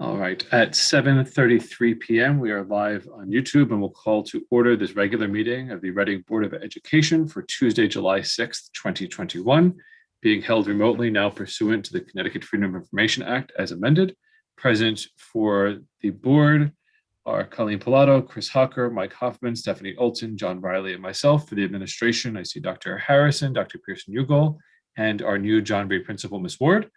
All right, at 7:33 p.m., we are live on YouTube and we'll call to order this regular meeting of the Reading Board of Education for Tuesday, July 6th, 2021, being held remotely now pursuant to the Connecticut Freedom of Information Act as amended. Present for the board are Colleen Pilato, Chris Hawker, Mike Hoffman, Stephanie Olson, John Riley, and myself. For the administration, I see Dr. Harrison, Dr. Pearson-Ugol, and our new John Reed principal, Ms. Ward.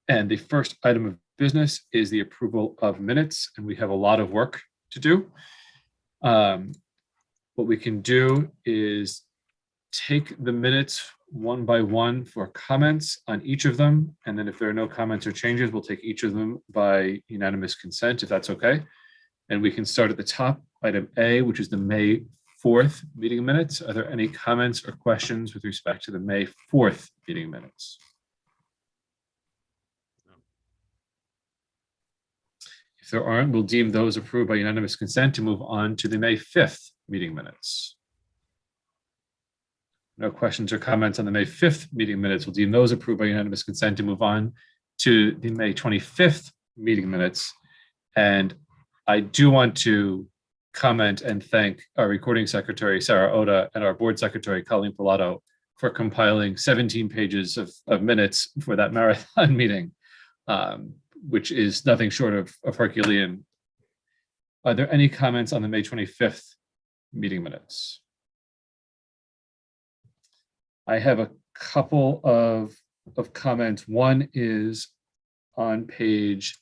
And the first item of business is the approval of minutes, and we have a lot of work to do. What we can do is take the minutes one by one for comments on each of them, and then if there are no comments or changes, we'll take each of them by unanimous consent, if that's okay. And we can start at the top, item A, which is the May 4th meeting minutes. Are there any comments or questions with respect to the May 4th meeting minutes? If there aren't, we'll deem those approved by unanimous consent to move on to the May 5th meeting minutes. No questions or comments on the May 5th meeting minutes. We'll deem those approved by unanimous consent to move on to the May 25th meeting minutes. And I do want to comment and thank our recording secretary, Sarah Oda, and our board secretary, Colleen Pilato, for compiling 17 pages of minutes for that marathon meeting. Which is nothing short of Herculean. Are there any comments on the May 25th meeting minutes? I have a couple of comments. One is on page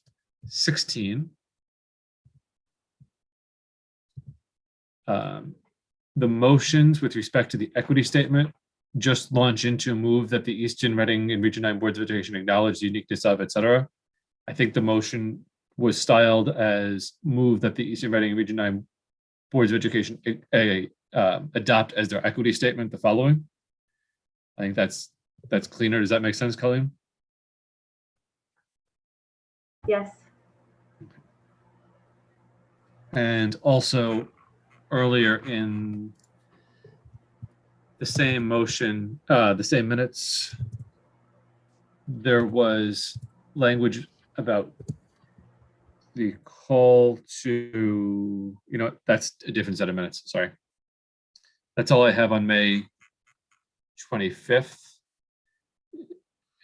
16. The motions with respect to the equity statement just launch into a move that the Easton, Reading, and Region 9 Boards of Education acknowledge the uniqueness of, et cetera. I think the motion was styled as move that the Eastern Reading and Region 9 Boards of Education adopt as their equity statement the following. I think that's cleaner. Does that make sense, Colleen? Yes. And also earlier in the same motion, the same minutes, there was language about the call to, that's a different set of minutes, sorry. That's all I have on May 25th.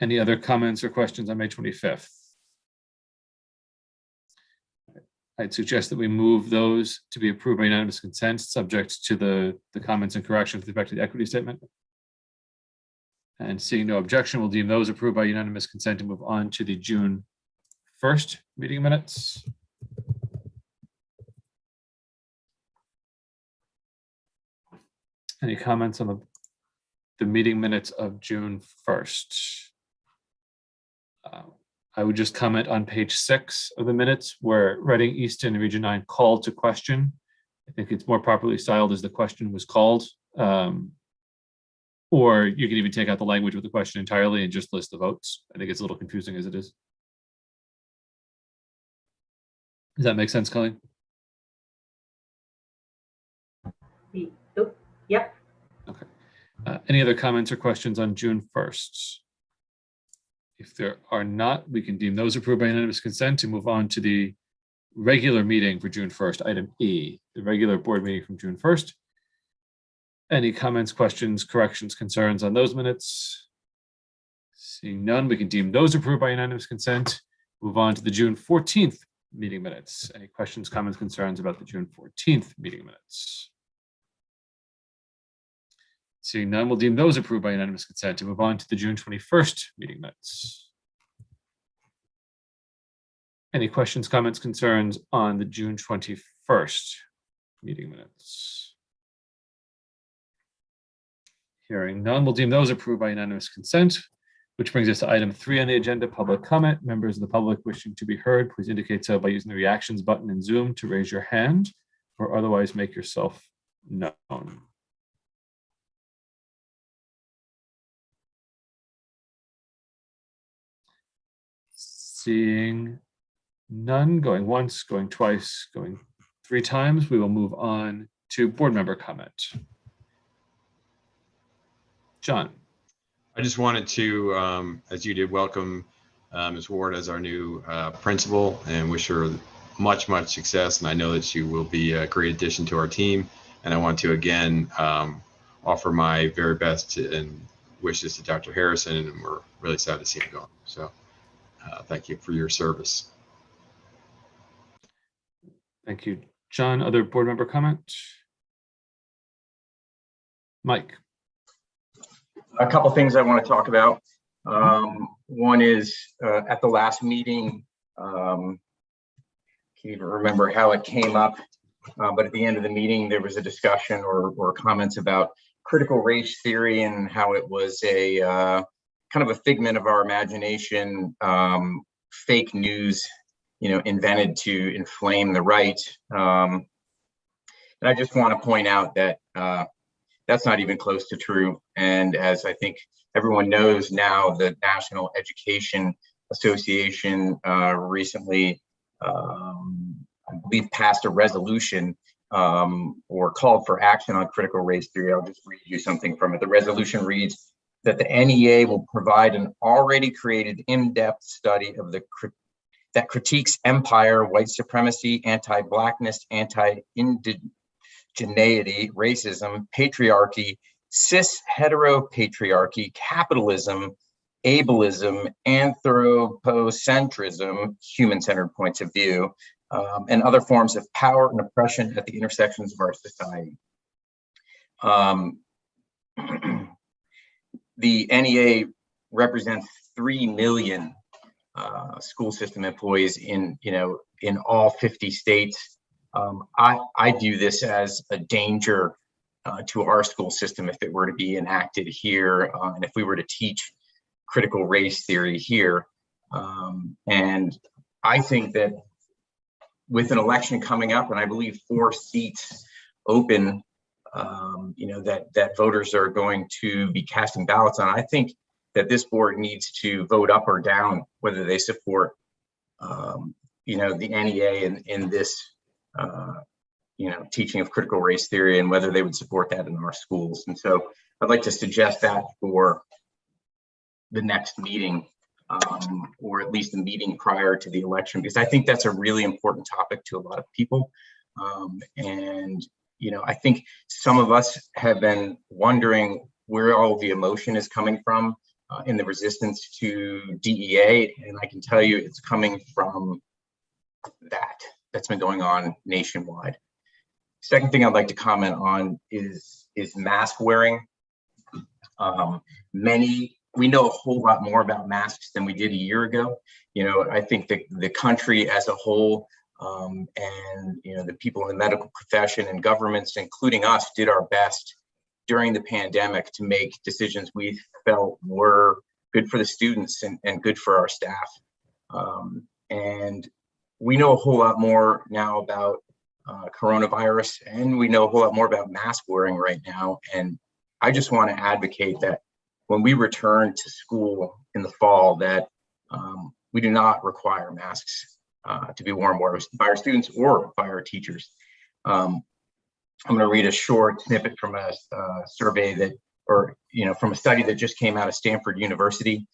Any other comments or questions on May 25th? I'd suggest that we move those to be approved by unanimous consent, subject to the comments and corrections with respect to the equity statement. And seeing no objection, we'll deem those approved by unanimous consent and move on to the June 1st meeting minutes. Any comments on the meeting minutes of June 1st? I would just comment on page 6 of the minutes where Reading, Easton, and Region 9 called to question. I think it's more properly styled as the question was called. Or you can even take out the language with the question entirely and just list the votes. I think it's a little confusing as it is. Does that make sense, Colleen? Yep. Okay. Any other comments or questions on June 1st? If there are not, we can deem those approved by unanimous consent to move on to the regular meeting for June 1st, item E, the regular board meeting from June 1st. Any comments, questions, corrections, concerns on those minutes? Seeing none, we can deem those approved by unanimous consent. Move on to the June 14th meeting minutes. Any questions, comments, concerns about the June 14th meeting minutes? Seeing none, we'll deem those approved by unanimous consent to move on to the June 21st meeting minutes. Any questions, comments, concerns on the June 21st meeting minutes? Hearing none, we'll deem those approved by unanimous consent, which brings us to item 3 on the agenda, public comment. Members of the public wishing to be heard, please indicate so by using the reactions button in Zoom to raise your hand or otherwise make yourself known. Seeing none, going once, going twice, going 3 times, we will move on to board member comment. John. I just wanted to, as you did, welcome Ms. Ward as our new principal, and wish her much success. And I know that she will be a great addition to our team. And I want to again offer my very best and wishes to Dr. Harrison, and we're really sad to see him go. So thank you for your service. Thank you, John. Other board member comment? Mike. A couple things I want to talk about. One is at the last meeting, can't even remember how it came up, but at the end of the meeting, there was a discussion or comments about critical race theory and how it was a kind of a figment of our imagination, fake news, invented to inflame the right. And I just want to point out that that's not even close to true. And as I think everyone knows now, the National Education Association recently, I believe, passed a resolution or called for action on critical race theory. I'll just read you something from it. The resolution reads that the NEA will provide an already created in-depth study of that critiques empire, white supremacy, anti-blackness, anti-indigeneity, racism, patriarchy, cis heteropatriarchy, capitalism, ableism, anthropocentrism, human-centered points of view, and other forms of power and oppression at the intersections of our society. The NEA represents 3 million school system employees in all 50 states. I view this as a danger to our school system if it were to be enacted here, and if we were to teach critical race theory here. And I think that with an election coming up, and I believe 4 seats open, that voters are going to be casting ballots on, I think that this board needs to vote up or down whether they support, the NEA in this, teaching of critical race theory, and whether they would support that in our schools. And so I'd like to suggest that for the next meeting, or at least the meeting prior to the election, because I think that's a really important topic to a lot of people. And I think some of us have been wondering where all the emotion is coming from in the resistance to DEA. And I can tell you it's coming from that's been going on nationwide. Second thing I'd like to comment on is mask wearing. We know a whole lot more about masks than we did a year ago. I think the country as a whole, and the people in the medical profession and governments, including us, did our best during the pandemic to make decisions we felt were good for the students and good for our staff. And we know a whole lot more now about coronavirus, and we know a whole lot more about mask wearing right now. And I just want to advocate that when we return to school in the fall, that we do not require masks to be worn by our students or by our teachers. I'm going to read a short snippet from a survey from a study that just came out of Stanford University,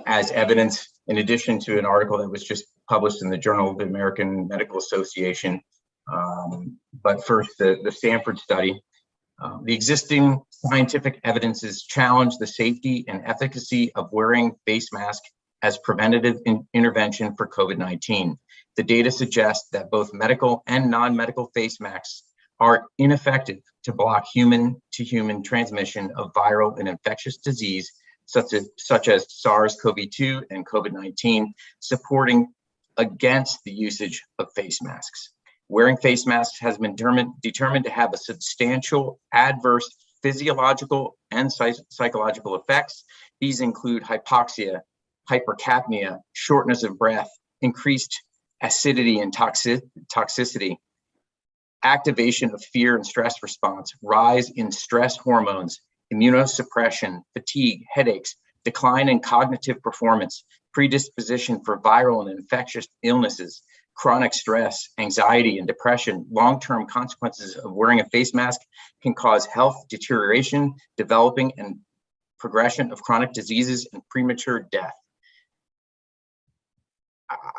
as evidence, in addition to an article that was just published in the Journal of the American Medical Association. But first, the Stanford study. The existing scientific evidences challenge the safety and efficacy of wearing face masks as preventative intervention for COVID-19. The data suggests that both medical and non-medical face masks are ineffective to block human-to-human transmission of viral and infectious disease, such as SARS-CoV-2 and COVID-19, supporting against the usage of face masks. Wearing face masks has been determined to have a substantial adverse physiological and psychological effects. These include hypoxia, hypercapnia, shortness of breath, increased acidity and toxicity, activation of fear and stress response, rise in stress hormones, immunosuppression, fatigue, headaches, decline in cognitive performance, predisposition for viral and infectious illnesses, chronic stress, anxiety, and depression. Long-term consequences of wearing a face mask can cause health deterioration, developing and progression of chronic diseases, and premature death.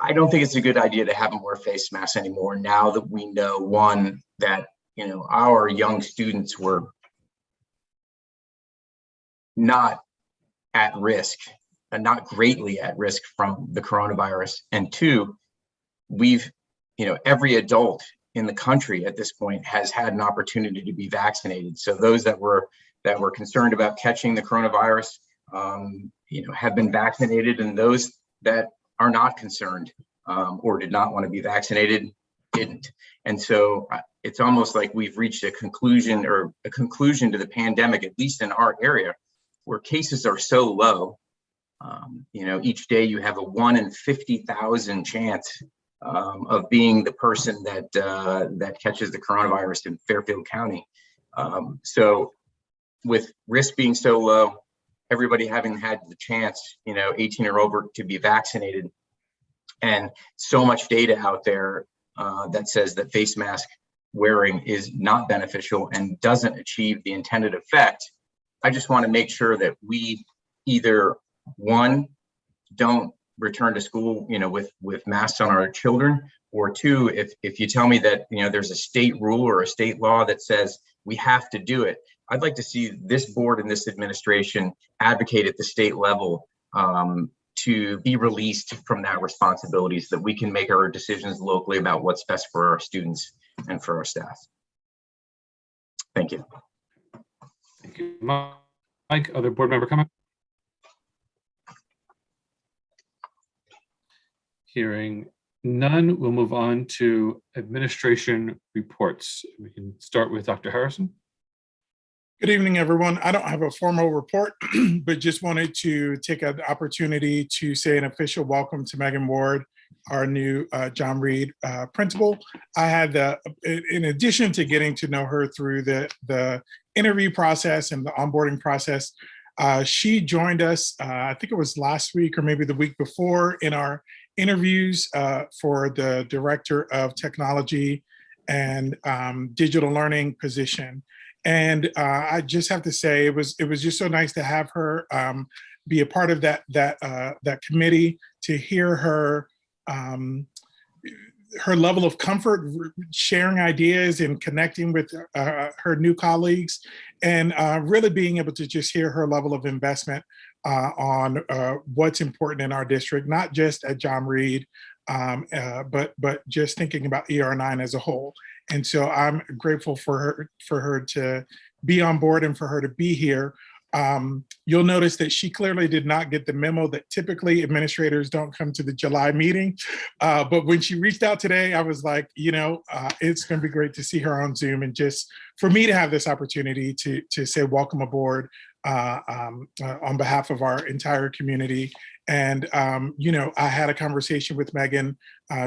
I don't think it's a good idea to have them wear face masks anymore now that we know, one, that, you know, our young students were not at risk and not greatly at risk from the coronavirus. And two, we've, you know, every adult in the country at this point has had an opportunity to be vaccinated. So those that were concerned about catching the coronavirus, you know, have been vaccinated, and those that are not concerned or did not want to be vaccinated didn't. And so it's almost like we've reached a conclusion to the pandemic, at least in our area, where cases are so low. You know, each day you have a 1 in 50,000 chance of being the person that catches the coronavirus in Fairfield County. So with risk being so low, everybody having had the chance, you know, 18 or over, to be vaccinated, and so much data out there that says that face mask wearing is not beneficial and doesn't achieve the intended effect, I just want to make sure that we either, one, don't return to school, you know, with masks on our children, or two, if you tell me that, you know, there's a state rule or a state law that says we have to do it, I'd like to see this board and this administration advocate at the state level to be released from that responsibility so that we can make our decisions locally about what's best for our students and for our staff. Thank you. Thank you, Mike. Other board member comment? Hearing none, we'll move on to administration reports. We can start with Dr. Harrison. Good evening, everyone. I don't have a formal report, but just wanted to take an opportunity to say an official welcome to Megan Ward, our new John Reed principal. I had in addition to getting to know her through the interview process and the onboarding process, she joined us, I think it was last week or maybe the week before, in our interviews for the Director of Technology and Digital Learning position. And I just have to say, it was just so nice to have her be a part of that committee, to hear her her level of comfort sharing ideas and connecting with her new colleagues, and really being able to just hear her level of investment on what's important in our district, not just at John Reed, but just thinking about ER9 as a whole. And so I'm grateful for her to be on board and for her to be here. You'll notice that she clearly did not get the memo that typically administrators don't come to the July meeting. But when she reached out today, I was like, you know, it's going to be great to see her on Zoom, and just for me to have this opportunity to say welcome aboard on behalf of our entire community. And, you know, I had a conversation with Megan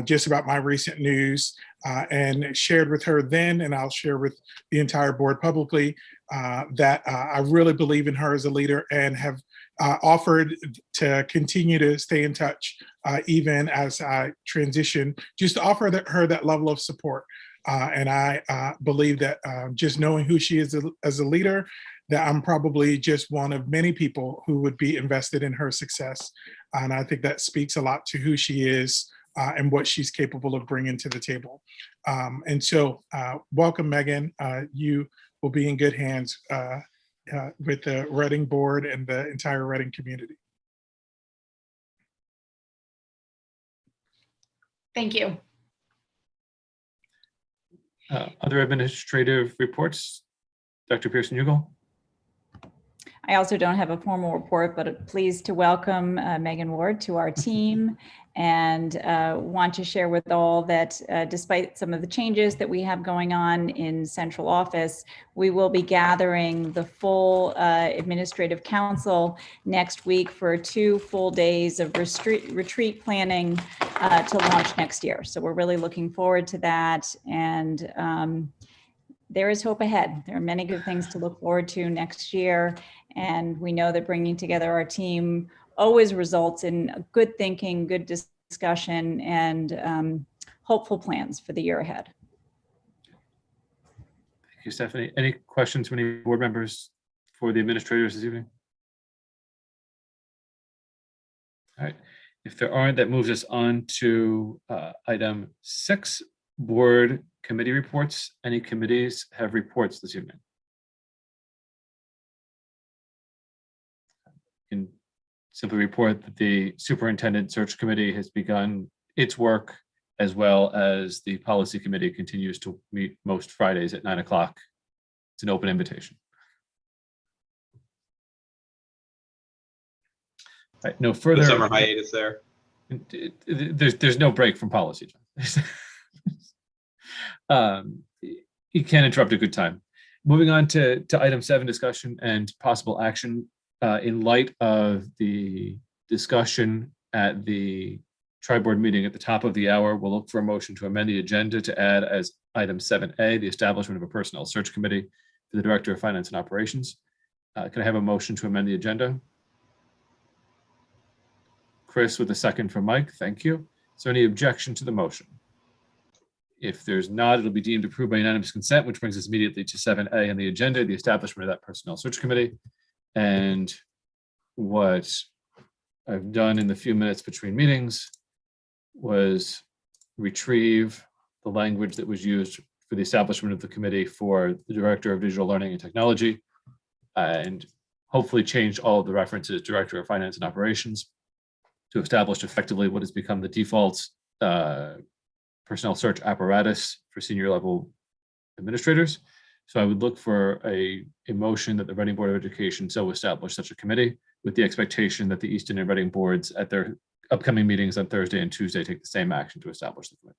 just about my recent news and shared with her then, and I'll share with the entire board publicly, that I really believe in her as a leader, and have offered to continue to stay in touch even as I transition, just to offer her that level of support. And I believe that just knowing who she is as a leader, that I'm probably just one of many people who would be invested in her success. And I think that speaks a lot to who she is and what she's capable of bringing to the table. And so welcome, Megan. You will be in good hands with the Reading board and the entire Reading community. Thank you. Other administrative reports? Dr. Pearson-Ugal? I also don't have a formal report, but pleased to welcome Megan Ward to our team, and want to share with all that despite some of the changes that we have going on in central office, we will be gathering the full administrative council next week for 2 full days of retreat planning to launch next year. So we're really looking forward to that. And there is hope ahead. There are many good things to look forward to next year. And we know that bringing together our team always results in good thinking, good discussion, and hopeful plans for the year ahead. Thank you, Stephanie. Any questions from any board members for the administrators this evening? All right. If there aren't, that moves us on to item 6, board committee reports. Any committees have reports this evening? Can simply report that the superintendent search committee has begun its work, as well as the policy committee continues to meet most Fridays at 9 o'clock. It's an open invitation. All right, no further. The summer hiatus there. There's no break from policy. You can't interrupt a good time. Moving on to item 7, discussion and possible action. In light of the discussion at the tri-board meeting at the top of the hour, we'll look for a motion to amend the agenda to add as item 7A, the establishment of a personnel search committee for the Director of Finance and Operations. Can I have a motion to amend the agenda? Chris with a second from Mike, thank you. Is there any objection to the motion? If there's not, it'll be deemed approved by unanimous consent, which brings us immediately to 7A on the agenda, the establishment of that personnel search committee. And what I've done in the few minutes between meetings was retrieve the language that was used for the establishment of the committee for the Director of Digital Learning and Technology, and hopefully change all of the references Director of Finance and Operations to establish effectively what has become the default personnel search apparatus for senior level administrators. So I would look for a motion that the Reading Board of Education so establish such a committee, with the expectation that the Easton and Reading boards at their upcoming meetings on Thursday and Tuesday take the same action to establish the committee.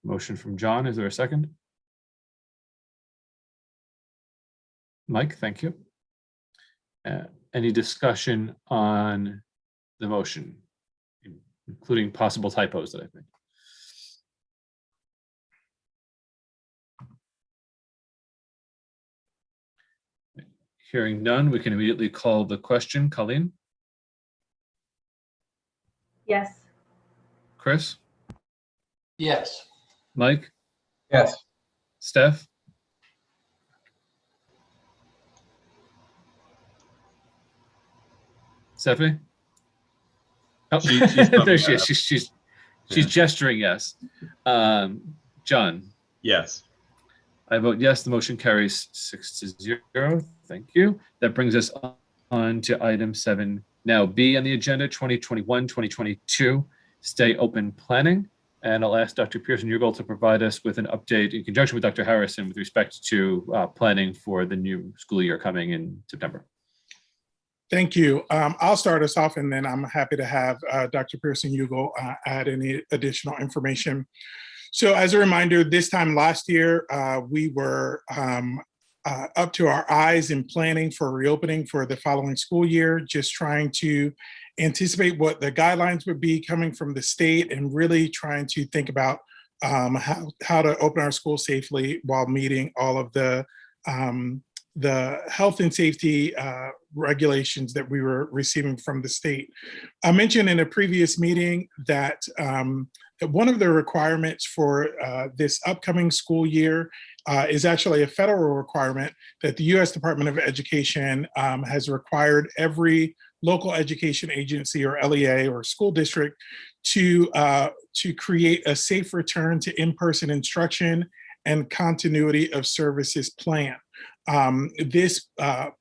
Motion from John, is there a second? Mike, thank you. Any discussion on the motion, including possible typos that I think? Hearing none, we can immediately call the question. Colleen? Yes. Chris? Yes. Mike? Yes. Steph? Stephanie? Oh, She's there she coming is. up. She's Yeah. gesturing yes. John? Yes. I vote yes, the motion carries 6-0. Thank you. That brings us on to item 7. Now B on the agenda, 2021-2022 Stay Open Planning. And I'll ask Dr. Pearson-Ugal to provide us with an update in conjunction with Dr. Harrison with respect to planning for the new school year coming in September. Thank you. I'll start us off, and then I'm happy to have Dr. Pearson-Ugal add any additional information. So as a reminder, this time last year, we were up to our eyes in planning for reopening for the following school year, just trying to anticipate what the guidelines would be coming from the state and really trying to think about how to open our schools safely while meeting all of the health and safety regulations that we were receiving from the state. I mentioned in a previous meeting that one of the requirements for this upcoming school year is actually a federal requirement that the U.S. Department of Education has required every local education agency or LEA or school district to create a safe return to in-person instruction and continuity of services plan. This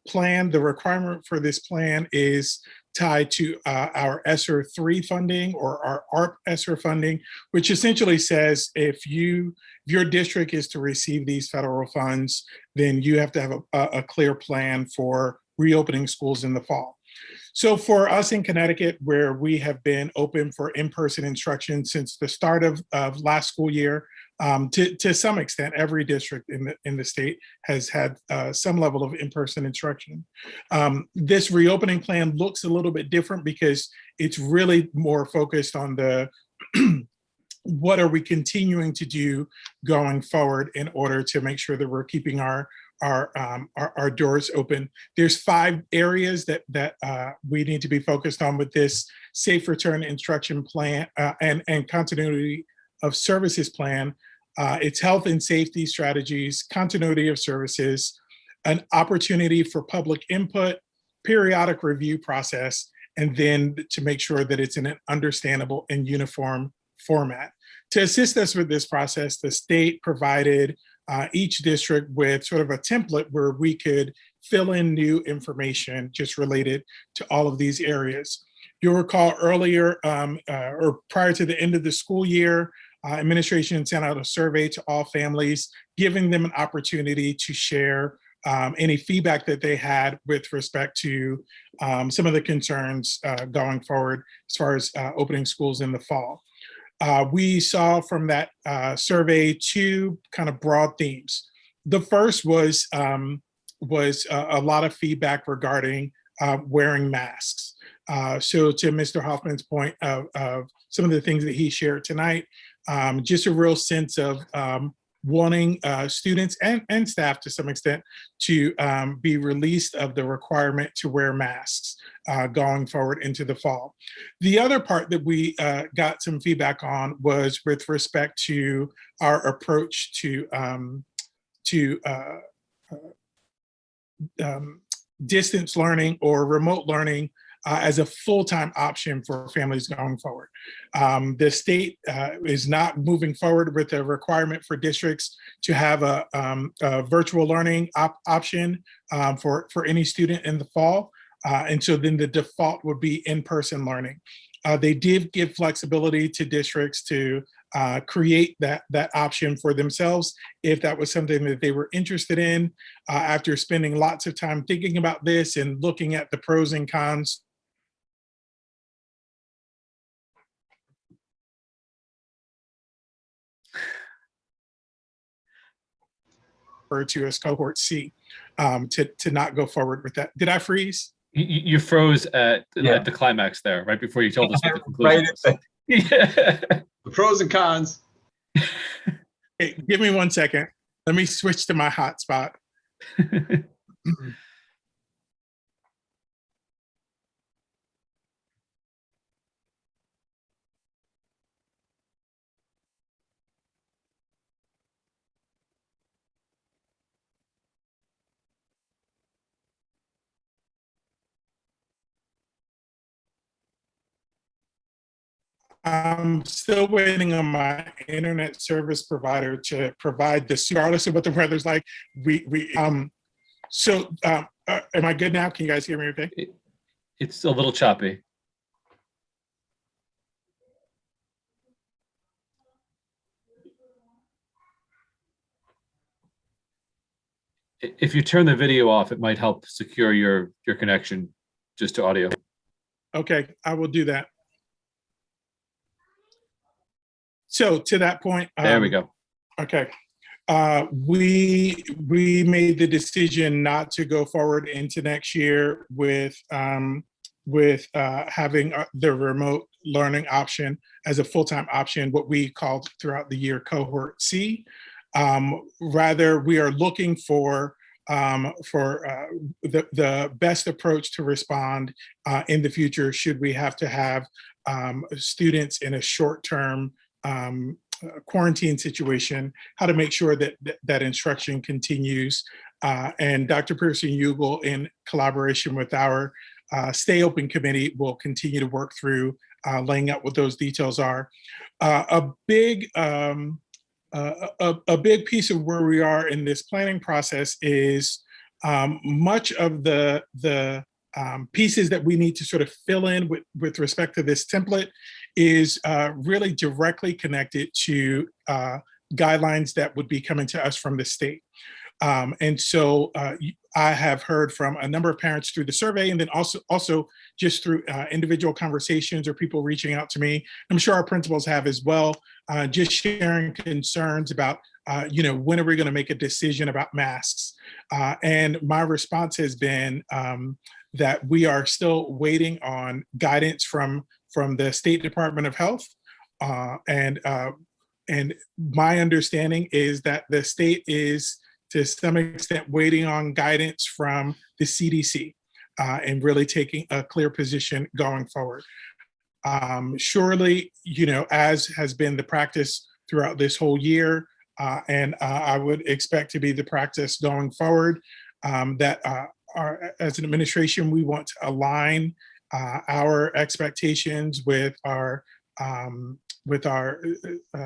plan, the requirement for this plan is tied to our ESSER 3 funding or our ARP ESSER funding, which essentially says if your district is to receive these federal funds, then you have to have a clear plan for reopening schools in the fall. So for us in Connecticut, where we have been open for in-person instruction since the start of last school year, to some extent, every district in the state has had some level of in-person instruction. This reopening plan looks a little bit different because it's really more focused on the what are we continuing to do going forward in order to make sure that we're keeping our doors open. There's 5 areas that we need to be focused on with this safe return instruction plan and continuity of services plan. It's health and safety strategies, continuity of services, an opportunity for public input, periodic review process, and then to make sure that it's in an understandable and uniform format. To assist us with this process, the state provided each district with sort of a template where we could fill in new information just related to all of these areas. You'll recall earlier or prior to the end of the school year, administration sent out a survey to all families, giving them an opportunity to share any feedback that they had with respect to some of the concerns going forward as far as opening schools in the fall. We saw from that survey two kind of broad themes. The first was a lot of feedback regarding wearing masks. So to Mr. Hoffman's point of some of the things that he shared tonight, just a real sense of wanting students and staff to some extent to be released of the requirement to wear masks going forward into the fall. The other part that we got some feedback on was with respect to our approach to distance learning or remote learning as a full-time option for families going forward. The state is not moving forward with a requirement for districts to have a virtual learning option for any student in the fall. And so then the default would be in-person learning. They did give flexibility to districts to create that option for themselves if that was something that they were interested in. After spending lots of time thinking about this and looking at the pros and cons, referred to as cohort C, to not go forward with that. Did I freeze? You froze at the climax there, right before you told us what the conclusion was. Yeah. The pros and cons. Hey, give me 1 second. Let me switch to my hotspot. I'm still waiting on my internet service provider to provide this, regardless of what the weather's like. Am I good now? Can you guys hear me okay? It's a little choppy. If you turn the video off, it might help secure your connection just to audio. Okay, I will do that. So to that point, There we go. Okay. We made the decision not to go forward into next year with having the remote learning option as a full-time option, what we called throughout the year cohort C. Rather, we are looking for the best approach to respond in the future should we have to have students in a short-term quarantine situation, how to make sure that instruction continues. And Dr. Pearson-Ugal, in collaboration with our Stay Open Committee, will continue to work through laying out what those details are. A big piece of where we are in this planning process is much of the pieces that we need to sort of fill in with respect to this template is really directly connected to guidelines that would be coming to us from the state. And so I have heard from a number of parents through the survey, and then also just through individual conversations or people reaching out to me. I'm sure our principals have as well, just sharing concerns about, when are we going to make a decision about masks? And my response has been that we are still waiting on guidance from the State Department of Health. And my understanding is that the state is, to some extent, waiting on guidance from the CDC and really taking a clear position going forward. Surely, as has been the practice throughout this whole year, and I would expect to be the practice going forward, that as an administration, we want to align our expectations with our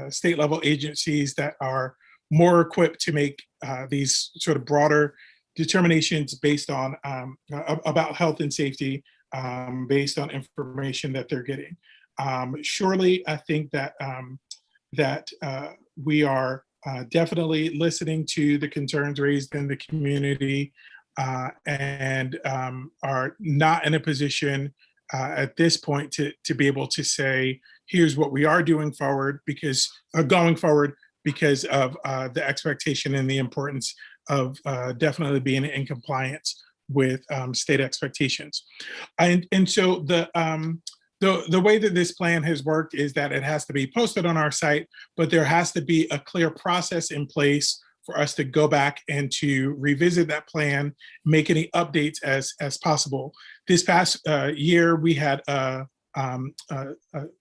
state level agencies that are more equipped to make these sort of broader determinations based on about health and safety, based on information that they're getting. Surely, I think that we are definitely listening to the concerns raised in the community, and are not in a position at this point to be able to say, here's what we are doing forward, because going forward, because of the expectation and the importance of definitely being in compliance with state expectations. And so the way that this plan has worked is that it has to be posted on our site, but there has to be a clear process in place for us to go back and to revisit that plan, make any updates as possible. This past year, we had a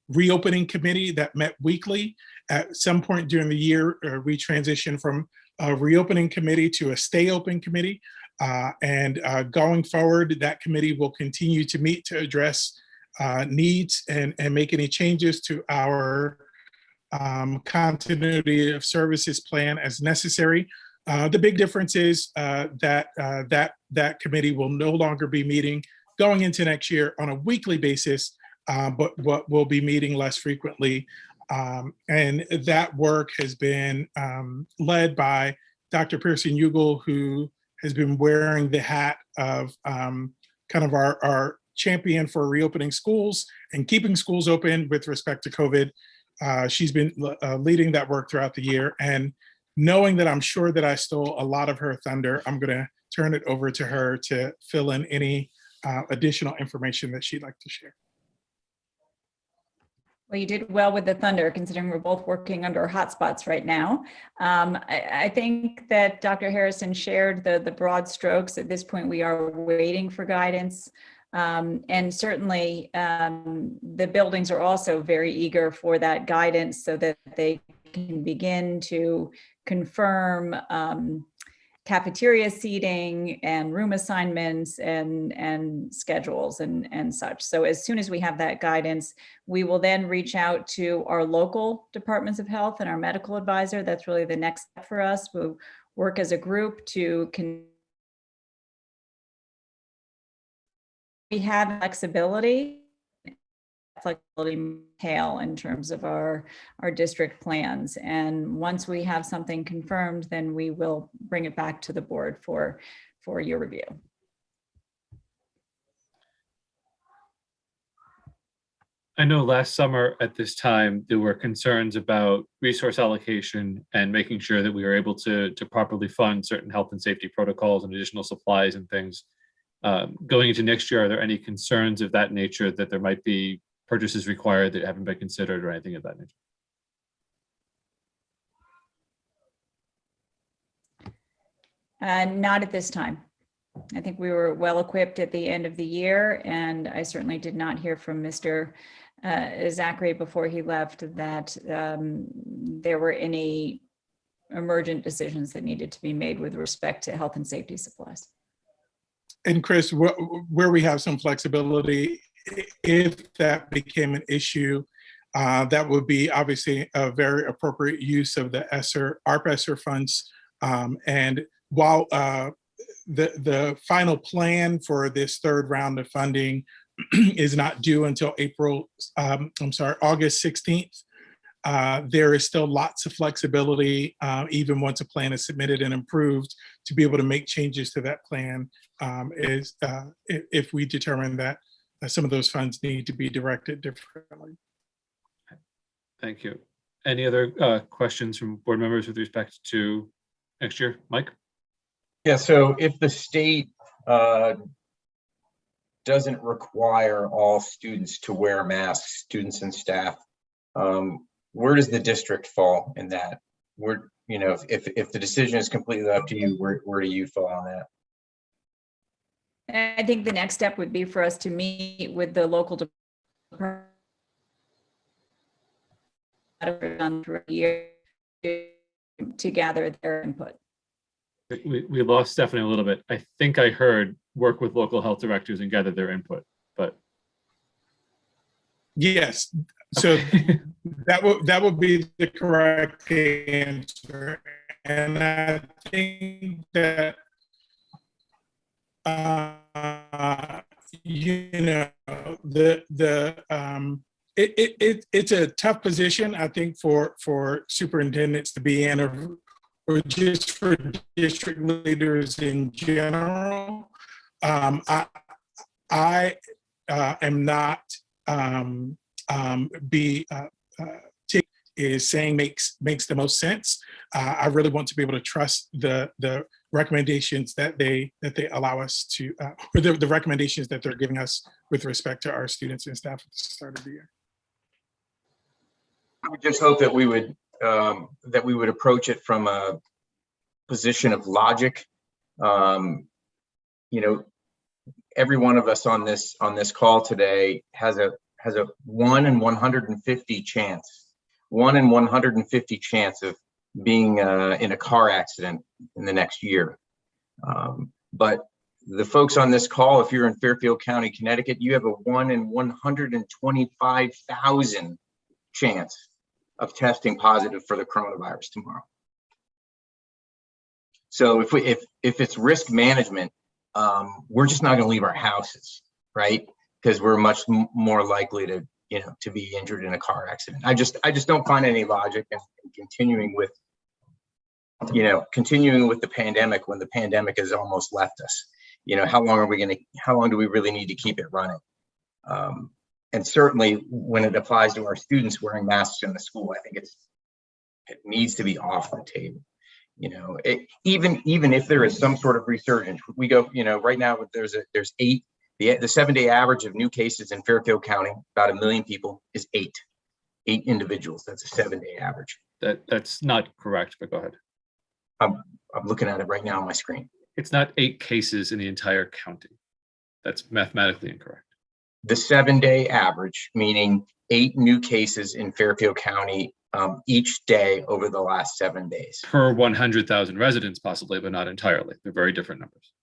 reopening committee that met weekly. At some point during the year, we transitioned from a reopening committee to a stay open committee. And going forward, that committee will continue to meet to address needs and make any changes to our continuity of services plan as necessary. The big difference is that committee will no longer be meeting going into next year on a weekly basis, but what will be meeting less frequently. And that work has been led by Dr. Pearson Ugal, who has been wearing the hat of kind of our champion for reopening schools and keeping schools open with respect to COVID. She's been leading that work throughout the year. And knowing that I'm sure that I stole a lot of her thunder, I'm going to turn it over to her to fill in any additional information that she'd like to share. Well, you did well with the thunder, considering we're both working under hotspots right now. I think that Dr. Harrison shared the broad strokes. At this point, we are waiting for guidance. And certainly the buildings are also very eager for that guidance so that they can begin to confirm cafeteria seating and room assignments and schedules and such. So as soon as we have that guidance, we will then reach out to our local departments of health and our medical advisor. That's really the next step for us. We'll work as a group to we have flexibility tail in terms of our district plans. And once we have something confirmed, then we will bring it back to the board for your review. I know last summer at this time, there were concerns about resource allocation and making sure that we were able to properly fund certain health and safety protocols and additional supplies and things. Going into next year, are there any concerns of that nature that there might be purchases required that haven't been considered or anything of that nature? Not at this time. I think we were well equipped at the end of the year, and I certainly did not hear from Mr. Zachary before he left that there were any emergent decisions that needed to be made with respect to health and safety supplies. And Chris, where we have some flexibility, if that became an issue, that would be obviously a very appropriate use of the ARP ESSER funds. And while the final plan for this third round of funding is not due until August 16th, there is still lots of flexibility, even once a plan is submitted and approved, to be able to make changes to that plan if we determine that some of those funds need to be directed differently. Thank you. Any other questions from board members with respect to next year? Mike? Yeah, so if the state doesn't require all students to wear masks, students and staff, where does the district fall in that? Where, you know, if the decision is completely up to you, where do you fall on that? I think the next step would be for us to meet with the local department through a year to gather their input. We lost Stephanie a little bit. I think I heard work with local health directors and gather their input, but. Yes, so that would be the correct answer. And I think that, you know, it's a tough position, I think, for superintendents to be in, or just for district leaders in general. I am not is saying makes the most sense. I really want to be able to trust the recommendations that they allow us to, or the recommendations that they're giving us with respect to our students and staff at the start of the year. I would just hope that we would approach it from a position of logic. You know, every one of us on this call today has a 1 in 150 chance, 1 in 150 chance of being in a car accident in the next year. But the folks on this call, if you're in Fairfield County, Connecticut, you have a 1 in 125,000 chance of testing positive for the coronavirus tomorrow. So if it's risk management, we're just not going to leave our houses, right? Because we're much more likely to, to be injured in a car accident. I just don't find any logic in continuing with the pandemic when the pandemic has almost left us. How long do we really need to keep it running? And certainly when it applies to our students wearing masks in the school, I think it needs to be off the table. Even if there is some sort of resurgence, we go, right now there's 8, the 7-day average of new cases in Fairfield County, about 1 million people, is 8 individuals. That's a 7-day average. That's not correct, but go ahead. I'm looking at it right now on my screen. It's not 8 cases in the entire county. That's mathematically incorrect. The 7-day average, meaning 8 new cases in Fairfield County each day over the last 7 days. Per 100,000 residents, possibly, but not entirely. They're very different numbers.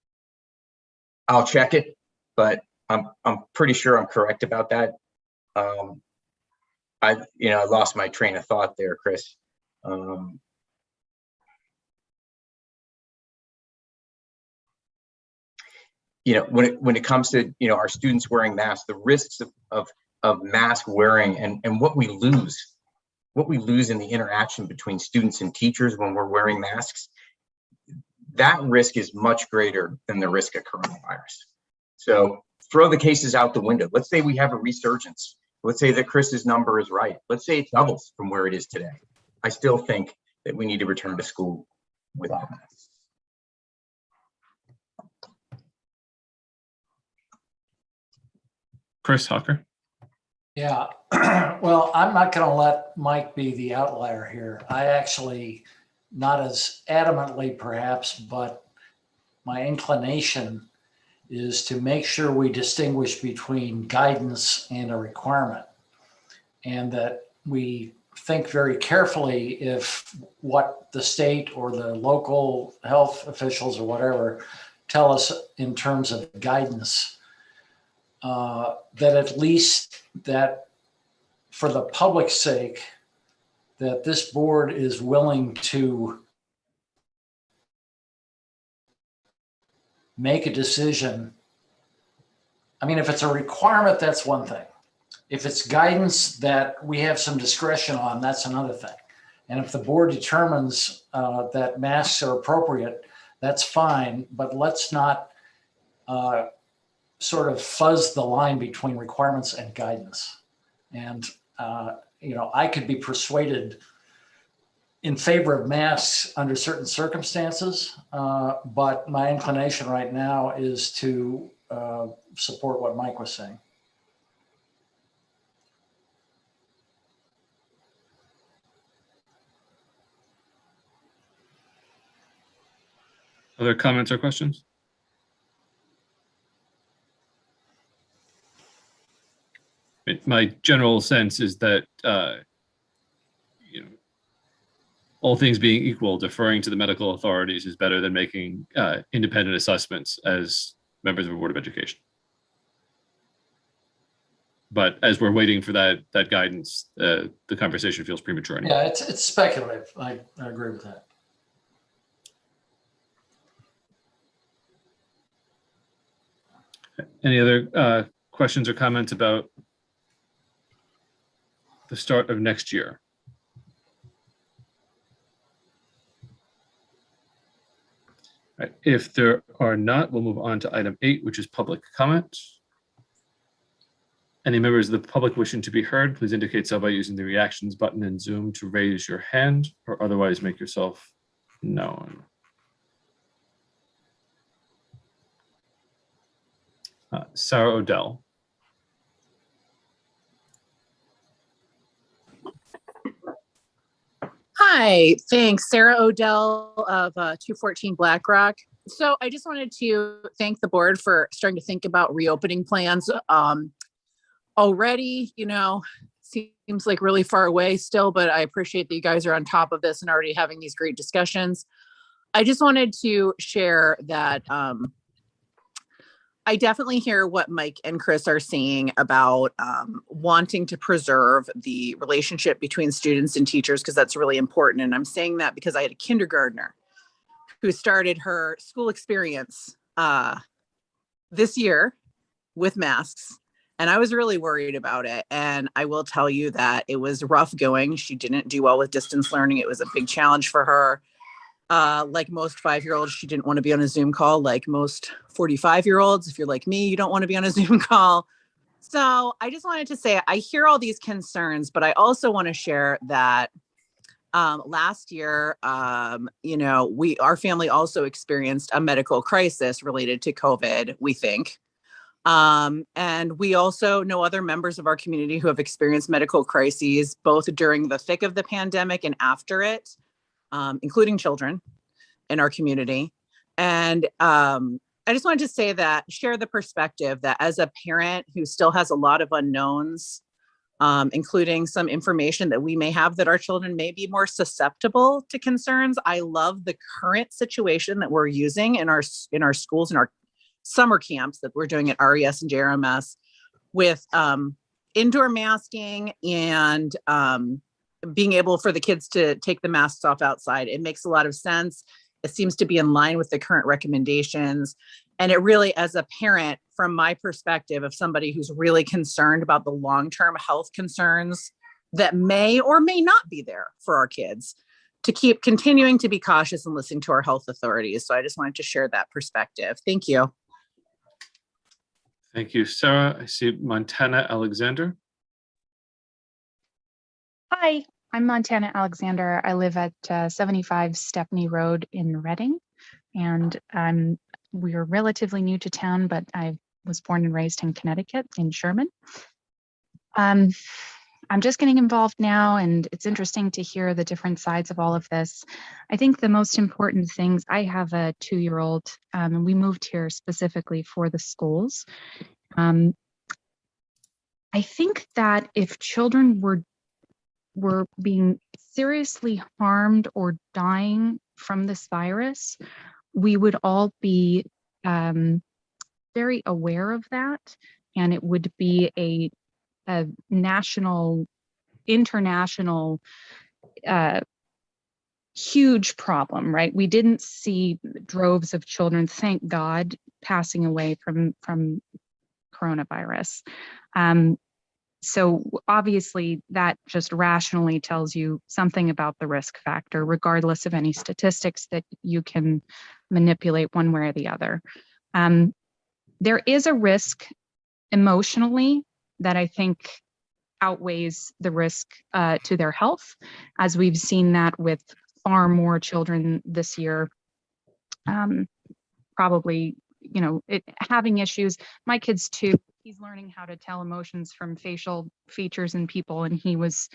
I'll check it, but I'm pretty sure I'm correct about that. I lost my train of thought there, Chris. When it comes to our students wearing masks, the risks of mask wearing and what we lose in the interaction between students and teachers when we're wearing masks, that risk is much greater than the risk of coronavirus. So throw the cases out the window. Let's say we have a resurgence. Let's say that Chris's number is right. Let's say it doubles from where it is today. I still think that we need to return to school without masks. Chris Hawker. Yeah, well, I'm not going to let Mike be the outlier here. I actually, not as adamantly perhaps, but my inclination is to make sure we distinguish between guidance and a requirement, and that we think very carefully if what the state or the local health officials or whatever tell us in terms of guidance, that at least that for the public's sake, that this board is willing to make a decision. I mean, if it's a requirement, that's one thing. If it's guidance that we have some discretion on, that's another thing. And if the board determines that masks are appropriate, that's fine, but let's not sort of fuzz the line between requirements and guidance. And, I could be persuaded in favor of masks under certain circumstances, but my inclination right now is to support what Mike was saying. Other comments or questions? My general sense is that all things being equal, deferring to the medical authorities is better than making independent assessments as members of a Board of Education. But as we're waiting for that guidance, the conversation feels premature anyway. Yeah, it's speculative. I agree with that. Any other questions or comments about the start of next year? All right, if there are not, we'll move on to item 8, which is public comment. Any members of the public wishing to be heard, please indicate so by using the reactions button in Zoom to raise your hand or otherwise make yourself known. Sarah Odell. Hi, thanks. Sarah Odell of 214 Blackrock. So I just wanted to thank the board for starting to think about reopening plans. Already, seems like really far away still, but I appreciate that you guys are on top of this and already having these great discussions. I just wanted to share that I definitely hear what Mike and Chris are saying about wanting to preserve the relationship between students and teachers, because that's really important. And I'm saying that because I had a kindergartner who started her school experience this year with masks. And I was really worried about it. And I will tell you that it was rough going. She didn't do well with distance learning. It was a big challenge for her. Like most 5-year-olds, she didn't want to be on a Zoom call. Like most 45-year-olds, if you're like me, you don't want to be on a Zoom call. So I just wanted to say, I hear all these concerns, but I also want to share that last year, our family also experienced a medical crisis related to COVID, we think. And we also know other members of our community who have experienced medical crises, both during the thick of the pandemic and after it. Including children in our community. And I just wanted to share the perspective that as a parent who still has a lot of unknowns, including some information that we may have that our children may be more susceptible to concerns. I love the current situation that we're using in our schools and our summer camps that we're doing at RES and JRMS with indoor masking and being able for the kids to take the masks off outside. It makes a lot of sense. It seems to be in line with the current recommendations. And it really, as a parent, from my perspective of somebody who's really concerned about the long-term health concerns that may or may not be there for our kids, to keep continuing to be cautious and listening to our health authorities. So I just wanted to share that perspective. Thank you. Thank you, Sarah. I see Montana Alexander. Hi, I'm Montana Alexander. I live at 75 Stepney Road in Reading, and we are relatively new to town, but I was born and raised in Connecticut, in Sherman. I'm just getting involved now, and it's interesting to hear the different sides of all of this. I think the most important things, I have a 2-year-old, and we moved here specifically for the schools. I think that if children were being seriously harmed or dying from this virus, we would all be very aware of that. And it would be a national, international, huge problem, right? We didn't see droves of children, thank God, passing away from coronavirus. So obviously that just rationally tells you something about the risk factor, regardless of any statistics that you can manipulate one way or the other. There is a risk emotionally that I think outweighs the risk to their health, as we've seen that with far more children this year, probably, having issues. My kids too. He's learning how to tell emotions from facial features in people, and he was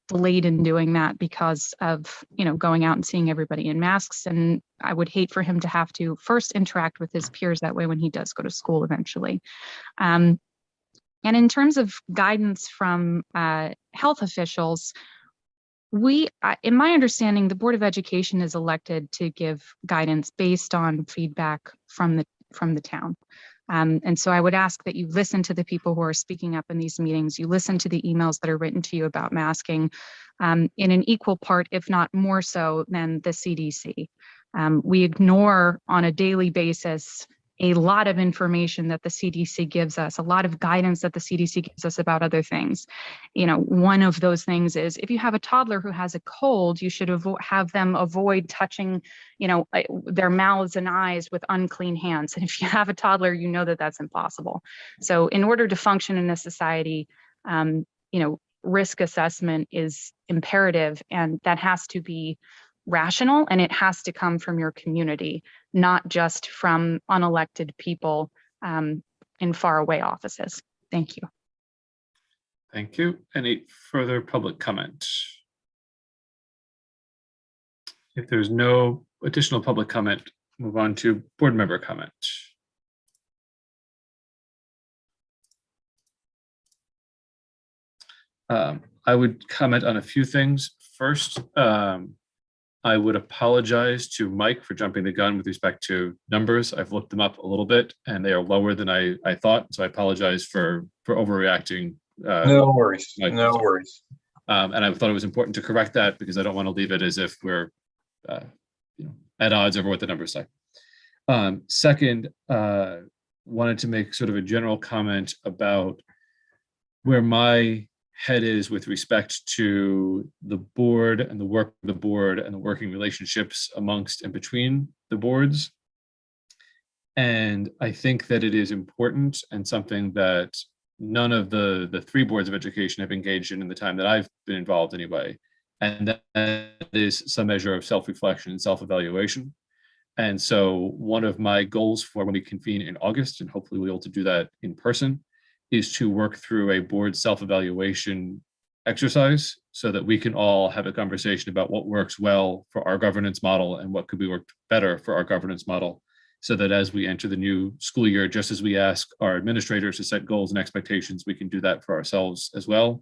delayed in doing that because of, going out and seeing everybody in masks. And I would hate for him to have to first interact with his peers that way when he does go to school eventually. And in terms of guidance from health officials, In my understanding, the Board of Education is elected to give guidance based on feedback from the town. And so I would ask that you listen to the people who are speaking up in these meetings. You listen to the emails that are written to you about masking in an equal part, if not more so, than the CDC. We ignore on a daily basis a lot of information that the CDC gives us, a lot of guidance that the CDC gives us about other things. You know, one of those things is if you have a toddler who has a cold, you should have them avoid touching, their mouths and eyes with unclean hands. And if you have a toddler, you know that that's impossible. So in order to function in a society, risk assessment is imperative, and that has to be rational, and it has to come from your community, not just from unelected people in faraway offices. Thank you. Thank you. Any further public comment? If there's no additional public comment, move on to board member comment. I would comment on a few things. First, I would apologize to Mike for jumping the gun with respect to numbers. I've looked them up a little bit and they are lower than I thought. So I apologize for overreacting. No worries. No worries. And I thought it was important to correct that because I don't want to leave it as if we're at odds over what the numbers say. Second, wanted to make sort of a general comment about where my head is with respect to the board and the work of the board and the working relationships amongst and between the boards. And I think that it is important and something that none of the three boards of education have engaged in the time that I've been involved anyway. And that is some measure of self-reflection and self-evaluation. And so one of my goals for when we convene in August, and hopefully we'll be able to do that in person, is to work through a board self-evaluation exercise so that we can all have a conversation about what works well for our governance model and what could be worked better for our governance model, so that as we enter the new school year, just as we ask our administrators to set goals and expectations, we can do that for ourselves as well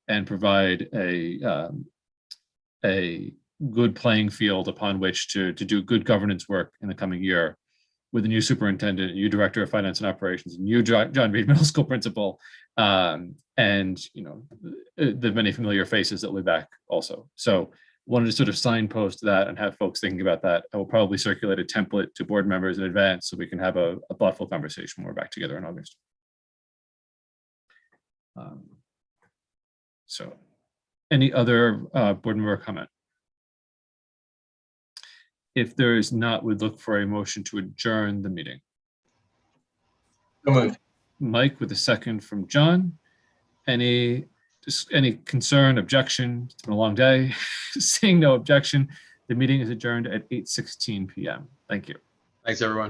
and provide a good playing field upon which to do good governance work in the coming year with a new superintendent, a new director of finance and operations, a new John Reed Middle School principal, and the many familiar faces that will be back also. So wanted to sort of signpost that and have folks thinking about that. I will probably circulate a template to board members in advance so we can have a thoughtful conversation when we're back together in August. So any other board member comment? If there is not, we'd look for a motion to adjourn the meeting. So moved. Mike with a second from John. Any concern, objection? It's been a long day. Seeing no objection, the meeting is adjourned at 8:16 p.m. Thank you. Thanks, everyone.